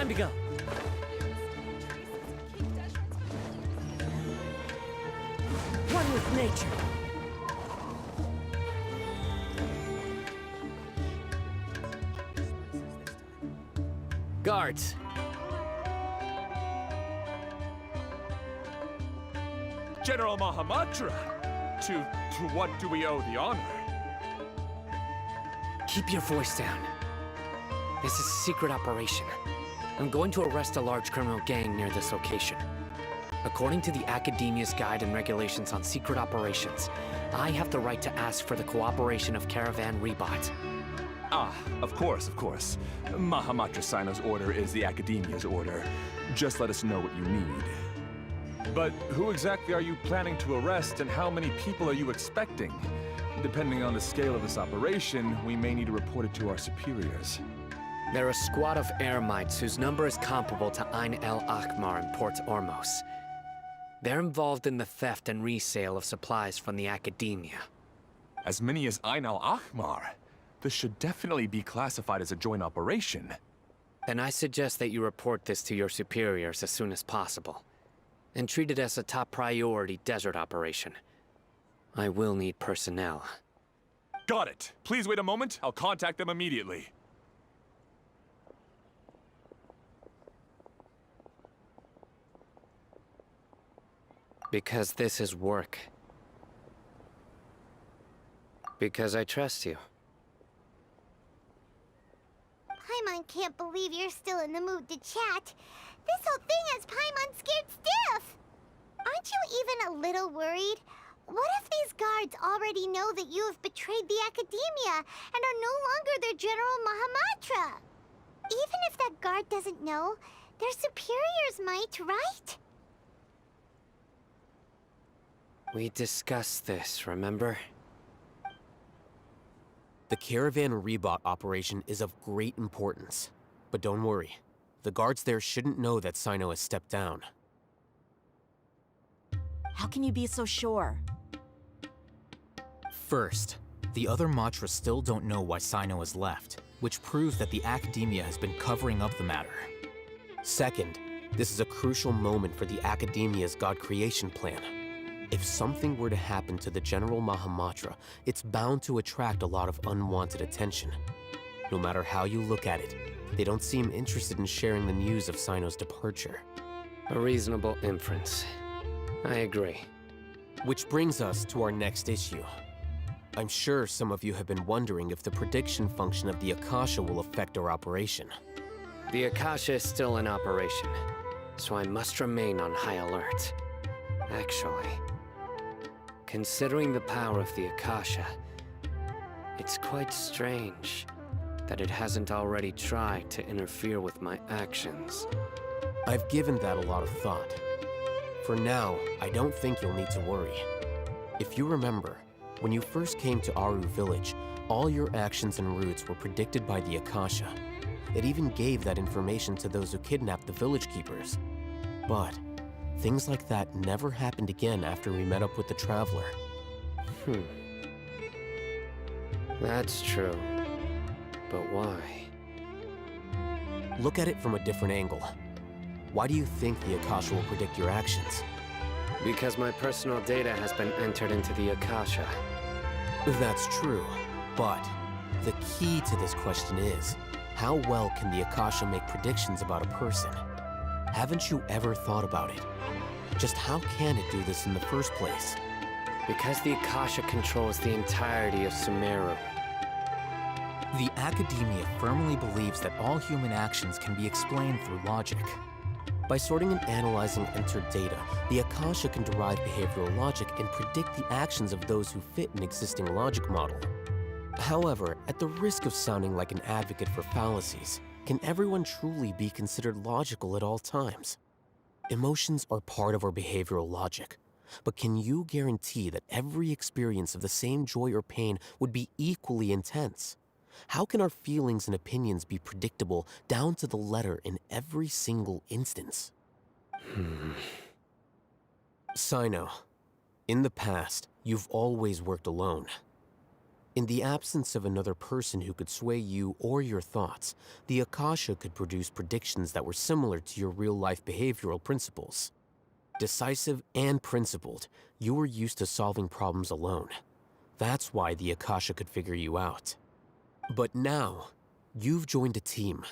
Time to go. One with nature. Guards. General Mahamatra! To what do we owe the honor? Keep your voice down. This is a secret operation. I'm going to arrest a large criminal gang near this location. According to the Academia's Guide and Regulations on Secret Operations, I have the right to ask for the cooperation of Caravan Rebot. Ah, of course, of course. Mahamatra Sino's order is the Academia's order. Just let us know what you need. But who exactly are you planning to arrest, and how many people are you expecting? Depending on the scale of this operation, we may need to report it to our superiors. They're a squad of Eremites whose number is comparable to Ain el Akmar in Port Ormos. They're involved in the theft and resale of supplies from the Academia. As many as Ain al Akmar? This should definitely be classified as a joint operation. Then I suggest that you report this to your superiors as soon as possible, and treat it as a top priority desert operation. I will need personnel. Got it. Please wait a moment. I'll contact them immediately. Because this is work. Because I trust you. Paimon can't believe you're still in the mood to chat. This whole thing has Paimon scared stiff. Aren't you even a little worried? What if these guards already know that you have betrayed the Academia and are no longer their General Mahamatra? Even if that guard doesn't know, their superiors might, right? We discussed this, remember? The Caravan Rebot operation is of great importance. But don't worry, the guards there shouldn't know that Sino has stepped down. How can you be so sure? First, the other Matras still don't know why Sino has left, which proves that the Academia has been covering up the matter. Second, this is a crucial moment for the Academia's God creation plan. If something were to happen to the General Mahamatra, it's bound to attract a lot of unwanted attention. No matter how you look at it, they don't seem interested in sharing the news of Sino's departure. A reasonable inference. I agree. Which brings us to our next issue. I'm sure some of you have been wondering if the prediction function of the Akasha will affect our operation. The Akasha is still in operation, so I must remain on high alert. Actually, considering the power of the Akasha, it's quite strange that it hasn't already tried to interfere with my actions. I've given that a lot of thought. For now, I don't think you'll need to worry. If you remember, when you first came to Aru Village, all your actions and routes were predicted by the Akasha. It even gave that information to those who kidnapped the village keepers. But things like that never happened again after we met up with the Traveler. That's true. But why? Look at it from a different angle. Why do you think the Akasha will predict your actions? Because my personal data has been entered into the Akasha. That's true, but the key to this question is, how well can the Akasha make predictions about a person? Haven't you ever thought about it? Just how can it do this in the first place? Because the Akasha controls the entirety of Sumeru. The Academia firmly believes that all human actions can be explained through logic. By sorting and analyzing entered data, the Akasha can derive behavioral logic and predict the actions of those who fit an existing logic model. However, at the risk of sounding like an advocate for fallacies, can everyone truly be considered logical at all times? Emotions are part of our behavioral logic, but can you guarantee that every experience of the same joy or pain would be equally intense? How can our feelings and opinions be predictable down to the letter in every single instance? Sino, in the past, you've always worked alone. In the absence of another person who could sway you or your thoughts, the Akasha could produce predictions that were similar to your real-life behavioral principles. Decisive and principled, you were used to solving problems alone. That's why the Akasha could figure you out. But now, you've joined a team.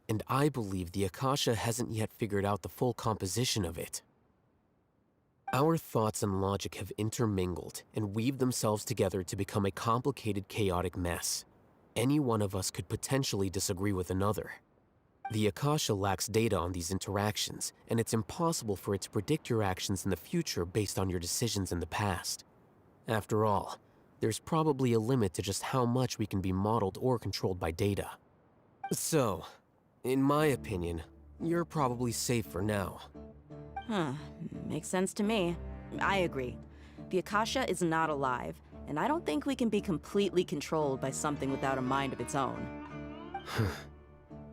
And I believe the Akasha hasn't yet figured out the full composition of it. Our thoughts and logic have intermingled and weaved themselves together to become a complicated, chaotic mess. Any one of us could potentially disagree with another. The Akasha lacks data on these interactions, and it's impossible for it to predict your actions in the future based on your decisions in the past. After all, there's probably a limit to just how much we can be modeled or controlled by data. So, in my opinion, you're probably safe for now. Makes sense to me. I agree. The Akasha is not alive, and I don't think we can be completely controlled by something without a mind of its own.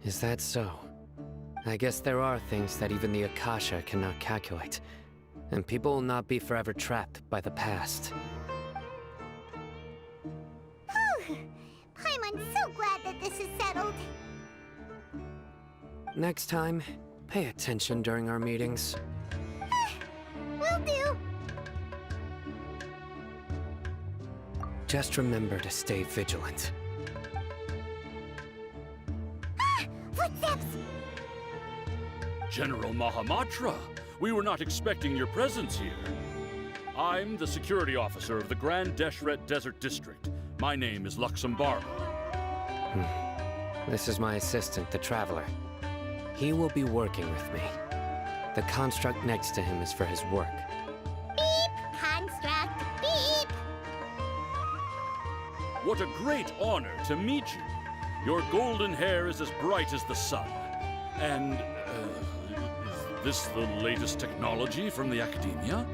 Is that so? I guess there are things that even the Akasha cannot calculate, and people will not be forever trapped by the past. Paimon's so glad that this is settled. Next time, pay attention during our meetings. Will do. Just remember to stay vigilant. Footsteps! General Mahamatra, we were not expecting your presence here. I'm the security officer of the Grand Deshret Desert District. My name is Luxembargo. This is my assistant, the Traveler. He will be working with me. The construct next to him is for his work. Beep! Construct! Beep! What a great honor to meet you. Your golden hair is as bright as the sun. And, is this the latest technology from the Academia?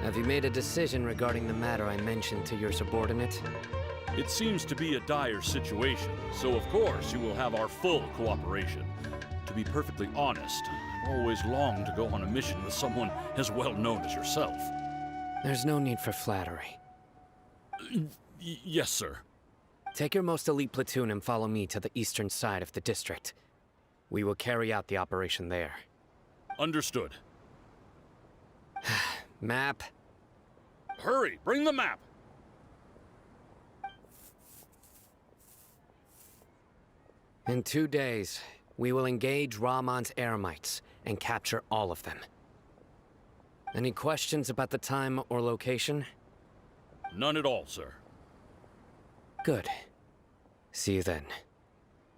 Have you made a decision regarding the matter I mentioned to your subordinate? It seems to be a dire situation, so of course you will have our full cooperation. To be perfectly honest, I've always longed to go on a mission with someone as well known as yourself. There's no need for flattery. Yes, sir. Take your most elite platoon and follow me to the eastern side of the district. We will carry out the operation there. Understood. Map. Hurry, bring the map! In 2 days, we will engage Rahman's Eremites and capture all of them. Any questions about the time or location? None at all, sir. Good. See you then.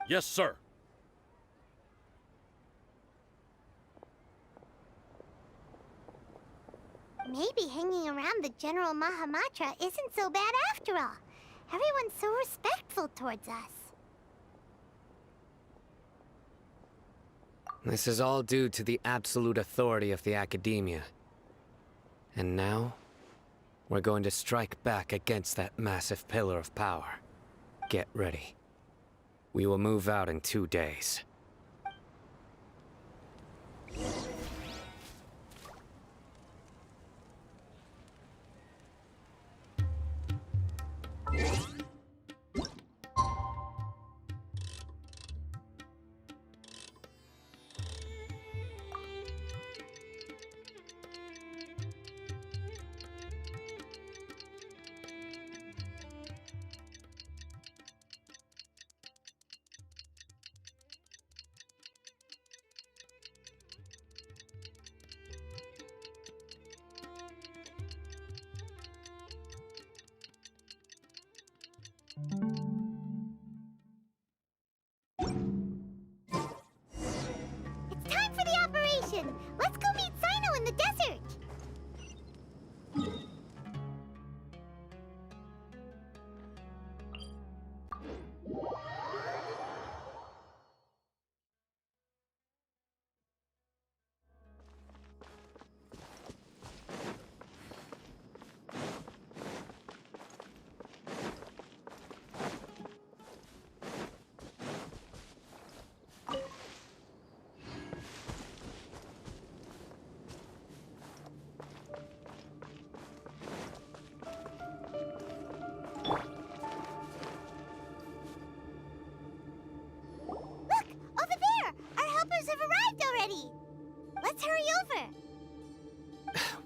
Yes, sir. Maybe hanging around the General Mahamatra isn't so bad after all. Everyone's so respectful towards us. This is all due to the absolute authority of the Academia. And now, we're going to strike back against that massive pillar of power. Get ready. We will move out in 2 days. Let's hurry over.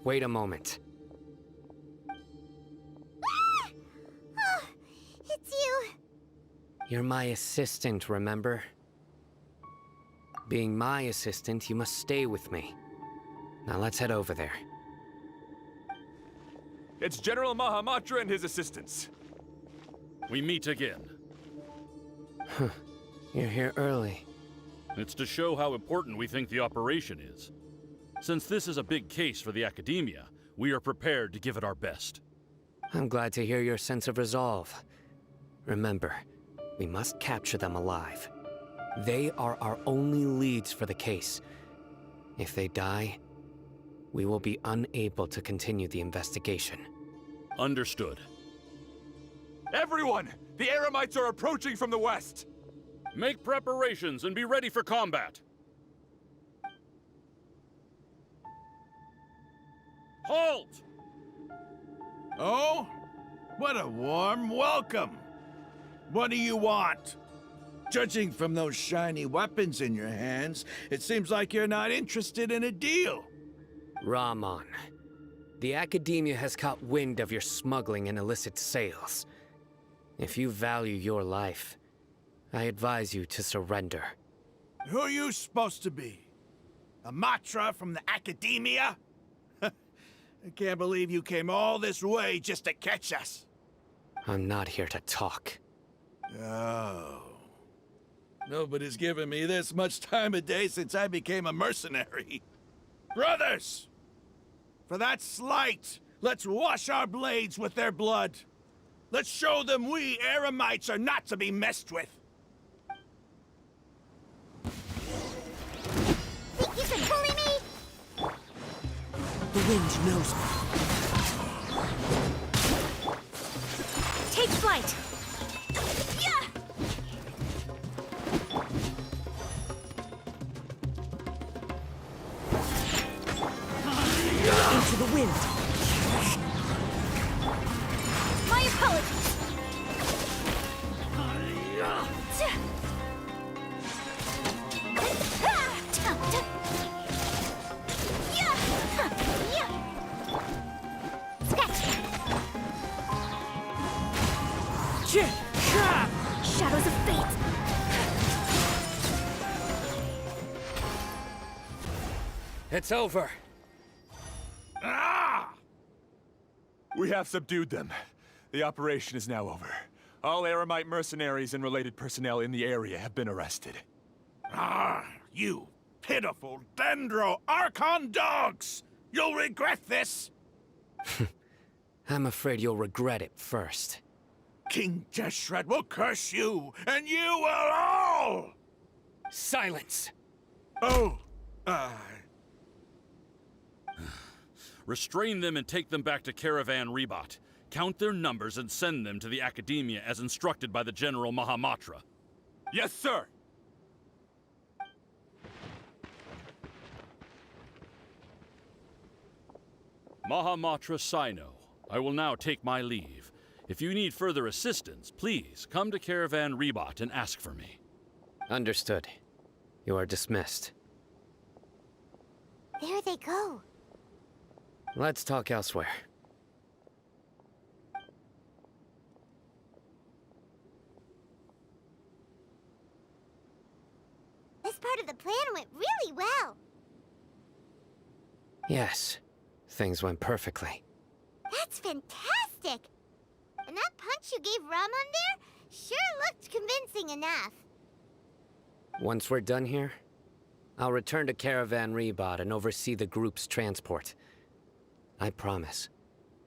Wait a moment. Ah! Oh, it's you. You're my assistant, remember? Being my assistant, you must stay with me. Now let's head over there. It's General Mahamatra and his assistants. We meet again. You're here early. It's to show how important we think the operation is. Since this is a big case for the Academia, we are prepared to give it our best. I'm glad to hear your sense of resolve. Remember, we must capture them alive. They are our only leads for the case. If they die, we will be unable to continue the investigation. Understood. Everyone! The Eremites are approaching from the west! Make preparations and be ready for combat. Halt! Oh? What a warm welcome! What do you want? Judging from those shiny weapons in your hands, it seems like you're not interested in a deal. Rahman, the Academia has caught wind of your smuggling and illicit sales. If you value your life, I advise you to surrender. Who are you supposed to be? A Matra from the Academia? I can't believe you came all this way just to catch us. I'm not here to talk. Oh. Nobody's given me this much time of day since I became a mercenary. Brothers! For that slight, let's wash our blades with their blood. Let's show them we Eremites are not to be messed with. Think you can bully me? The wind knows me. Take flight. Yeah! Into the wind. My apologies. Shadows of fate. It's over. Ah! We have subdued them. The operation is now over. All Eremite mercenaries and related personnel in the area have been arrested. Ah, you pitiful Dendro Archon dogs! You'll regret this! I'm afraid you'll regret it first. King Jeshret will curse you, and you will all! Silence! Oh, Restrain them and take them back to Caravan Rebot. Count their numbers and send them to the Academia as instructed by the General Mahamatra. Yes, sir! Mahamatra Sino, I will now take my leave. If you need further assistance, please come to Caravan Rebot and ask for me. Understood. You are dismissed. There they go. Let's talk elsewhere. This part of the plan went really well. Yes, things went perfectly. That's fantastic! And that punch you gave Raman there sure looked convincing enough. Once we're done here, I'll return to Caravan Rebot and oversee the group's transport. I promise.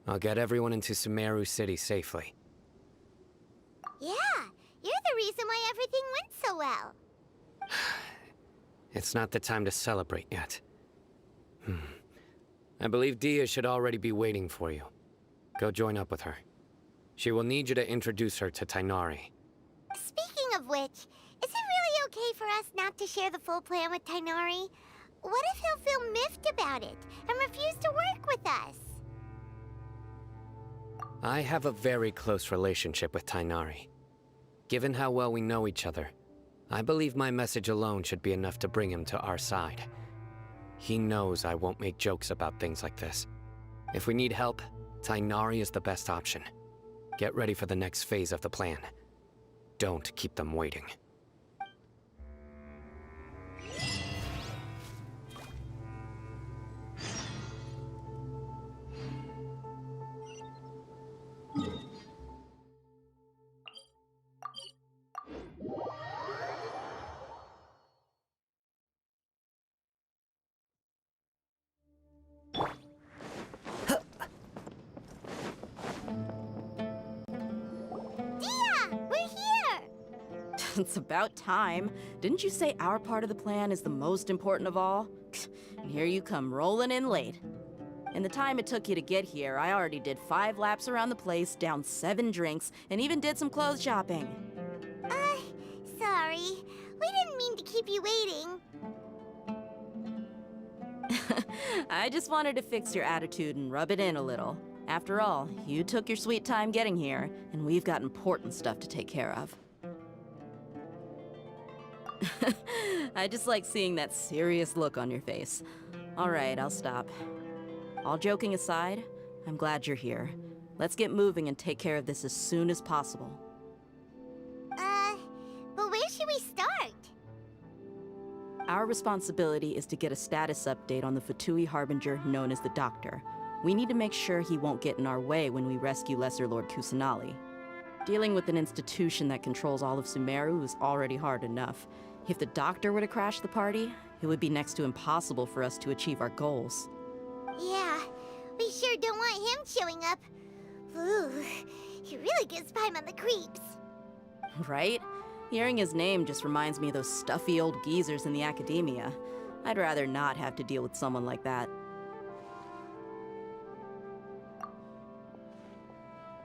I'll get everyone into Sumeru City safely. Yeah, you're the reason why everything went so well. It's not the time to celebrate yet. I believe Dia should already be waiting for you. Go join up with her. She will need you to introduce her to Tainari. Speaking of which, is it really okay for us not to share the full plan with Tainari? What if he'll feel miffed about it and refuse to work with us? I have a very close relationship with Tainari. Given how well we know each other, I believe my message alone should be enough to bring him to our side. He knows I won't make jokes about things like this. If we need help, Tighnari is the best option. Get ready for the next phase of the plan. Don't keep them waiting. It's about time. Didn't you say our part of the plan is the most important of all? And here you come rolling in late. In the time it took you to get here, I already did 5 laps around the place, downed 7 drinks, and even did some clothes shopping. Sorry. We didn't mean to keep you waiting. I just wanted to fix your attitude and rub it in a little. After all, you took your sweet time getting here, and we've got important stuff to take care of. I just like seeing that serious look on your face. All right, I'll stop. All joking aside, I'm glad you're here. Let's get moving and take care of this as soon as possible. But where should we start? Our responsibility is to get a status update on the Fatui Harbinger known as the Doctor. We need to make sure he won't get in our way when we rescue Lesser Lord Kusanali. Dealing with an institution that controls all of Sumeru is already hard enough. If the Doctor were to crash the party, it would be next to impossible for us to achieve our goals. Yeah, we sure don't want him showing up. Ooh, he really gives Paimon the creeps. Right? Hearing his name just reminds me of those stuffy old geezers in the academia. I'd rather not have to deal with someone like that.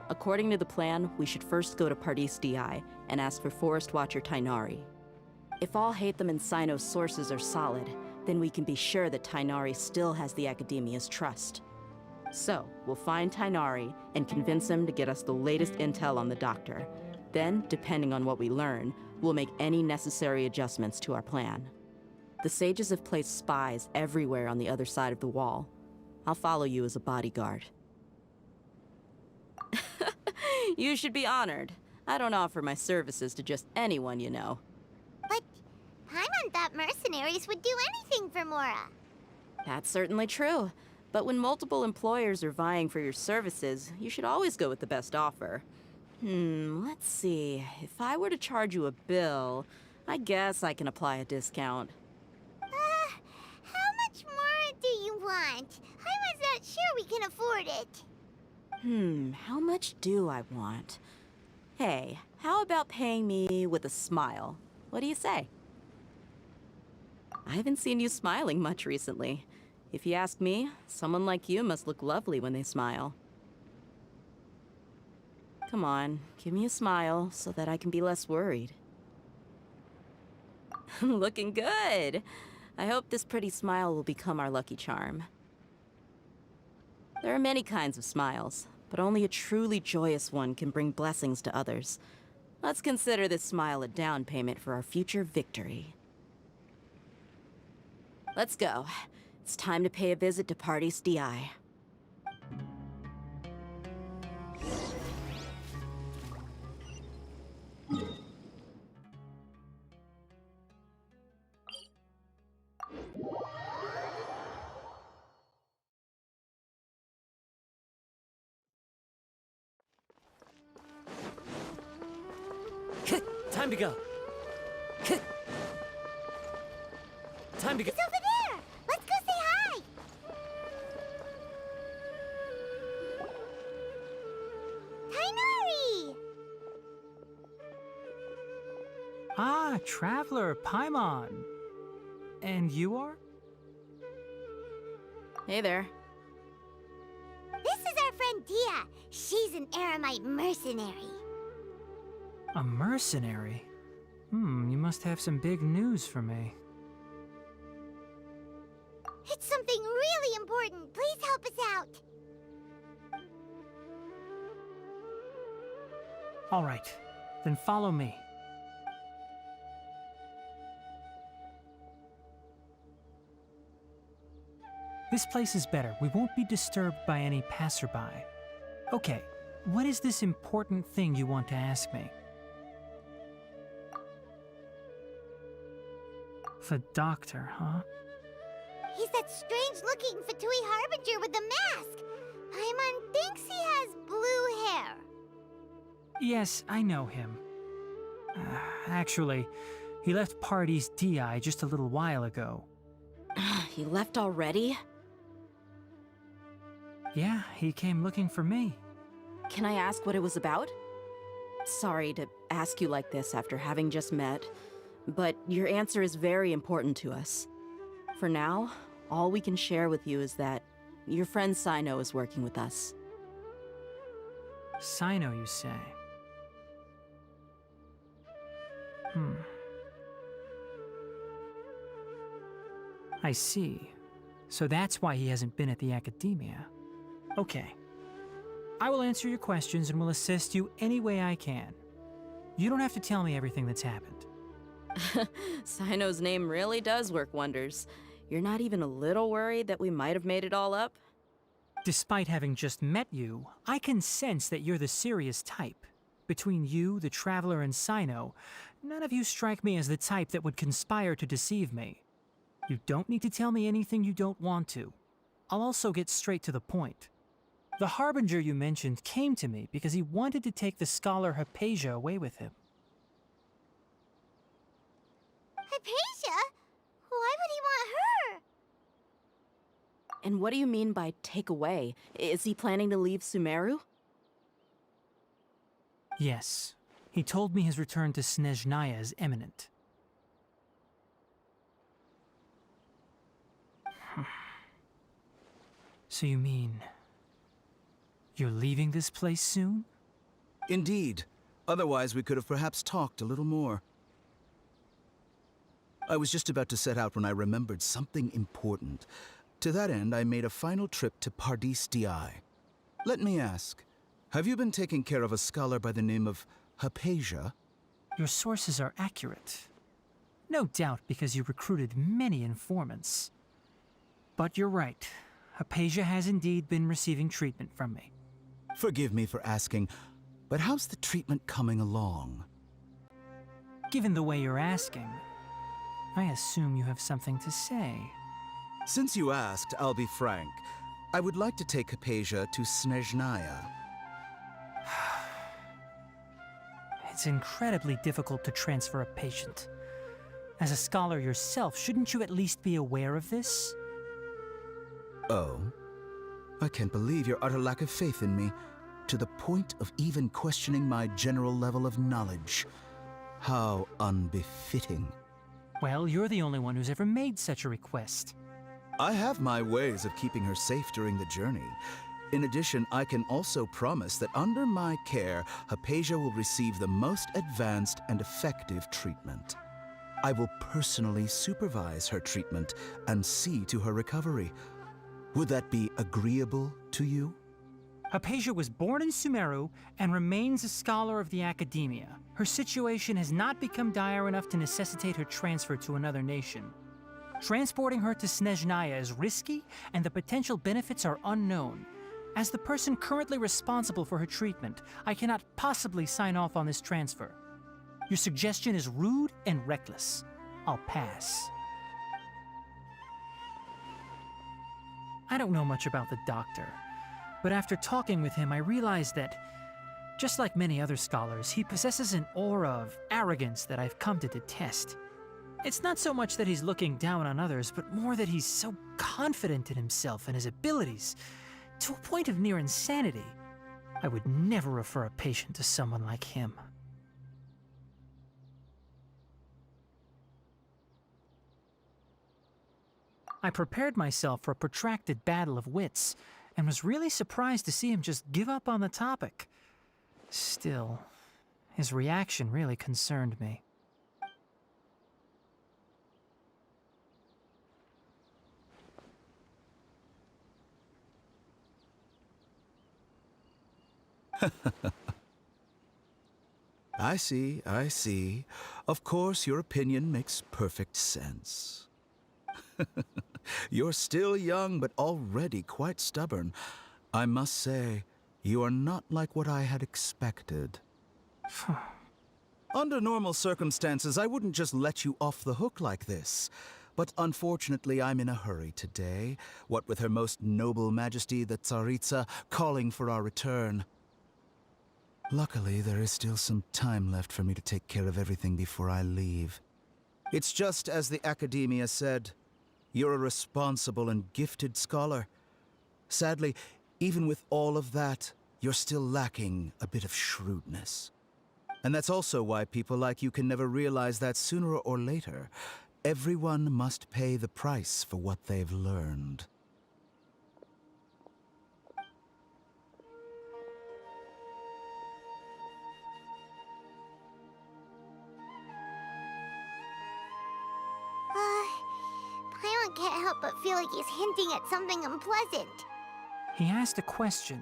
According to the plan, we should first go to Pardis Di and ask for Forest Watcher Tighnari. If all Hatham and Sino's sources are solid, then we can be sure that Tighnari still has the Academia's trust. So, we'll find Tighnari and convince him to get us the latest intel on the Doctor. Then, depending on what we learn, we'll make any necessary adjustments to our plan. The sages have placed spies everywhere on the other side of the wall. I'll follow you as a bodyguard. You should be honored. I don't offer my services to just anyone you know. But Paimon thought mercenaries would do anything for Mora. That's certainly true. But when multiple employers are vying for your services, you should always go with the best offer. Let's see. If I were to charge you a bill, I guess I can apply a discount. How much more do you want? Paimon's not sure we can afford it. How much do I want? Hey, how about paying me with a smile? What do you say? I haven't seen you smiling much recently. If you ask me, someone like you must look lovely when they smile. Come on, give me a smile so that I can be less worried. Looking good! I hope this pretty smile will become our lucky charm. There are many kinds of smiles, but only a truly joyous one can bring blessings to others. Let's consider this smile a down payment for our future victory. Let's go. It's time to pay a visit to Pardis Di. Time to go. Time to go. He's over there! Let's go say hi! Tighnari! Ah, Traveler, Paimon. And you are? Hey there. This is our friend Dia. She's an Aramite mercenary. A mercenary? You must have some big news for me. It's something really important. Please help us out. All right, then follow me. This place is better. We won't be disturbed by any passerby. Okay, what is this important thing you want to ask me? The doctor, huh? He's that strange-looking Fatui Harbinger with the mask. Paimon thinks he has blue hair. Yes, I know him. Actually, he left Party's DI just a little while ago. He left already? Yeah, he came looking for me. Can I ask what it was about? Sorry to ask you like this after having just met, but your answer is very important to us. For now, all we can share with you is that your friend Sino is working with us. Sino, you say? I see. So that's why he hasn't been at the academia. Okay. I will answer your questions and will assist you any way I can. You don't have to tell me everything that's happened. Sino's name really does work wonders. You're not even a little worried that we might have made it all up? Despite having just met you, I can sense that you're the serious type. Between you, the Traveler, and Sino, none of you strike me as the type that would conspire to deceive me. You don't need to tell me anything you don't want to. I'll also get straight to the point. The Harbinger you mentioned came to me because he wanted to take the scholar Hypatia away with him. Hypatia? Why would he want her? And what do you mean by take away? Is he planning to leave Sumeru? Yes. He told me his return to Snezhnaya is imminent. So you mean... you're leaving this place soon? Indeed. Otherwise, we could have perhaps talked a little more. I was just about to set out when I remembered something important. To that end, I made a final trip to Pardis Di. Let me ask, have you been taking care of a scholar by the name of Hypatia? Your sources are accurate. No doubt because you recruited many informants. But you're right. Hypatia has indeed been receiving treatment from me. Forgive me for asking, but how's the treatment coming along? Given the way you're asking, I assume you have something to say. Since you asked, I'll be frank. I would like to take Hypatia to Snezhnaya. It's incredibly difficult to transfer a patient. As a scholar yourself, shouldn't you at least be aware of this? Oh? I can't believe your utter lack of faith in me, to the point of even questioning my general level of knowledge. How unbefitting. Well, you're the only one who's ever made such a request. I have my ways of keeping her safe during the journey. In addition, I can also promise that under my care, Hypatia will receive the most advanced and effective treatment. I will personally supervise her treatment and see to her recovery. Would that be agreeable to you? Hypatia was born in Sumeru and remains a scholar of the academia. Her situation has not become dire enough to necessitate her transfer to another nation. Transporting her to Snezhnaya is risky, and the potential benefits are unknown. As the person currently responsible for her treatment, I cannot possibly sign off on this transfer. Your suggestion is rude and reckless. I'll pass. I don't know much about the doctor, but after talking with him, I realized that, just like many other scholars, he possesses an aura of arrogance that I've come to detest. It's not so much that he's looking down on others, but more that he's so confident in himself and his abilities, to a point of near insanity. I would never refer a patient to someone like him. I prepared myself for a protracted battle of wits, and was really surprised to see him just give up on the topic. Still, his reaction really concerned me. I see, I see. Of course, your opinion makes perfect sense. You're still young, but already quite stubborn. I must say, you are not like what I had expected. Under normal circumstances, I wouldn't just let you off the hook like this. But unfortunately, I'm in a hurry today, what with Her Most Noble Majesty the Tsaritsa calling for our return. Luckily, there is still some time left for me to take care of everything before I leave. It's just as the Academia said, you're a responsible and gifted scholar. Sadly, even with all of that, you're still lacking a bit of shrewdness. And that's also why people like you can never realize that sooner or later, everyone must pay the price for what they've learned. Paimon can't help but feel like he's hinting at something unpleasant. He asked a question,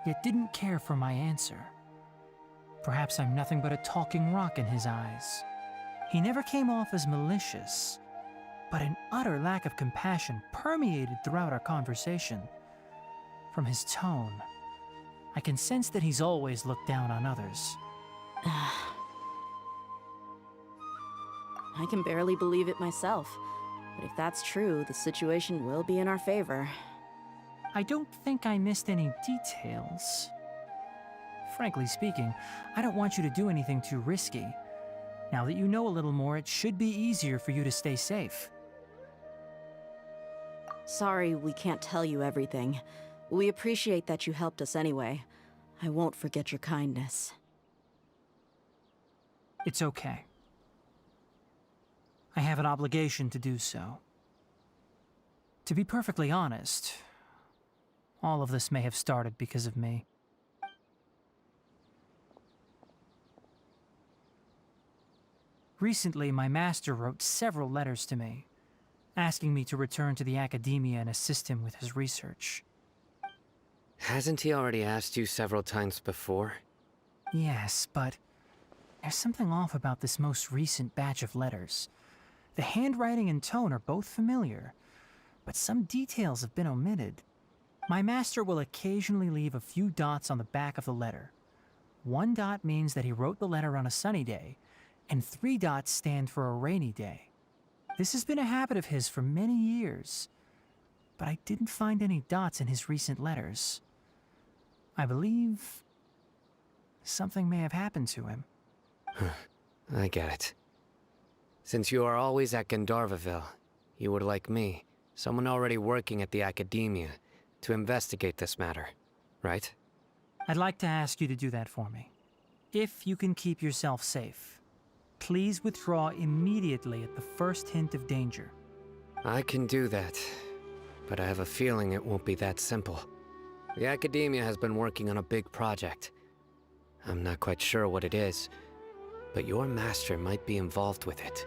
yet didn't care for my answer. Perhaps I'm nothing but a talking rock in his eyes. He never came off as malicious, but an utter lack of compassion permeated throughout our conversation. From his tone, I can sense that he's always looked down on others. I can barely believe it myself. But if that's true, the situation will be in our favor. I don't think I missed any details. Frankly speaking, I don't want you to do anything too risky. Now that you know a little more, it should be easier for you to stay safe. Sorry we can't tell you everything. We appreciate that you helped us anyway. I won't forget your kindness. It's okay. I have an obligation to do so. To be perfectly honest, all of this may have started because of me. Recently, my master wrote several letters to me, asking me to return to the Academia and assist him with his research. Hasn't he already asked you several times before? Yes, but there's something off about this most recent batch of letters. The handwriting and tone are both familiar, but some details have been omitted. My master will occasionally leave a few dots on the back of the letter. 1 dot means that he wrote the letter on a sunny day, and 3 dots stand for a rainy day. This has been a habit of his for many years, but I didn't find any dots in his recent letters. I believe something may have happened to him. I get it. Since you are always at Gandharvaville, you would like me, someone already working at the Academia, to investigate this matter, right? I'd like to ask you to do that for me. If you can keep yourself safe, please withdraw immediately at the first hint of danger. I can do that, but I have a feeling it won't be that simple. The Academia has been working on a big project. I'm not quite sure what it is, but your master might be involved with it.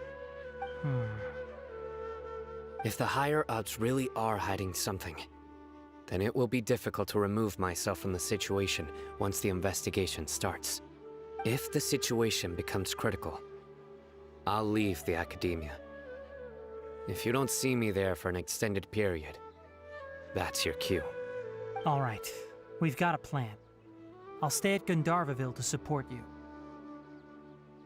If the higher-ups really are hiding something, then it will be difficult to remove myself from the situation once the investigation starts. If the situation becomes critical, I'll leave the Academia. If you don't see me there for an extended period, that's your cue. All right, we've got a plan. I'll stay at Gandharvaville to support you.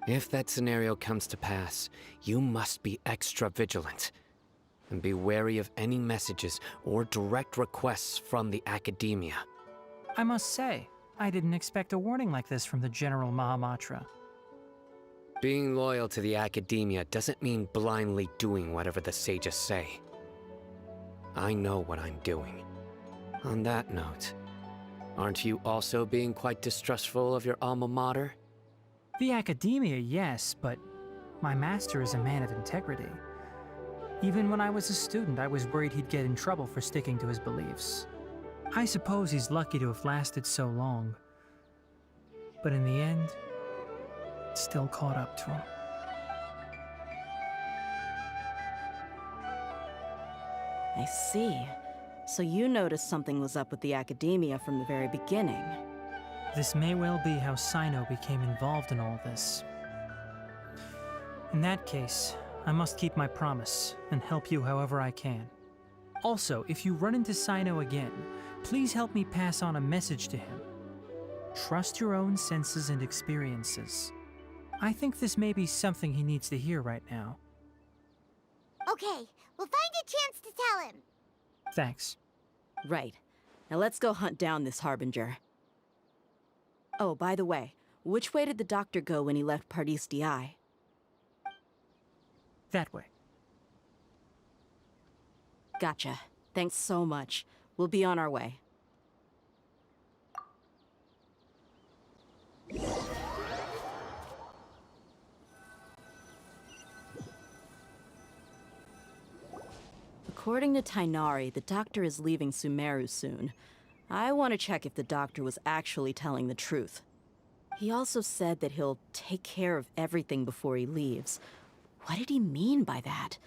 If that scenario comes to pass, you must be extra vigilant. And be wary of any messages or direct requests from the Academia. I must say, I didn't expect a warning like this from the General Mahamatra. Being loyal to the Academia doesn't mean blindly doing whatever the sages say. I know what I'm doing. On that note, aren't you also being quite distrustful of your alma mater? The Academia, yes, but my master is a man of integrity. Even when I was a student, I was worried he'd get in trouble for sticking to his beliefs. I suppose he's lucky to have lasted so long. But in the end, it still caught up to him. I see. So you noticed something was up with the Academia from the very beginning. This may well be how Sino became involved in all this. In that case, I must keep my promise and help you however I can. Also, if you run into Sino again, please help me pass on a message to him. Trust your own senses and experiences. I think this may be something he needs to hear right now. Okay, we'll find a chance to tell him. Thanks. Right. Now let's go hunt down this Harbinger. Oh, by the way, which way did the doctor go when he left Pardis DI? That way. Gotcha. Thanks so much. We'll be on our way. According to Tighnari, the doctor is leaving Sumeru soon. I want to check if the doctor was actually telling the truth. He also said that he'll take care of everything before he leaves. What did he mean by that?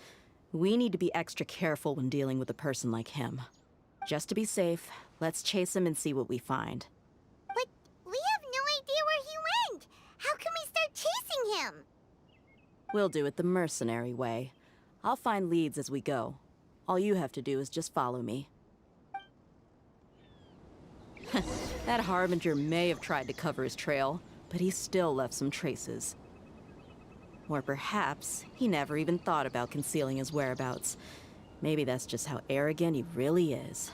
We need to be extra careful when dealing with a person like him. Just to be safe, let's chase him and see what we find. But we have no idea where he went! How can we start chasing him? We'll do it the mercenary way. I'll find leads as we go. All you have to do is just follow me. That Harbinger may have tried to cover his trail, but he still left some traces. Or perhaps he never even thought about concealing his whereabouts. Maybe that's just how arrogant he really is.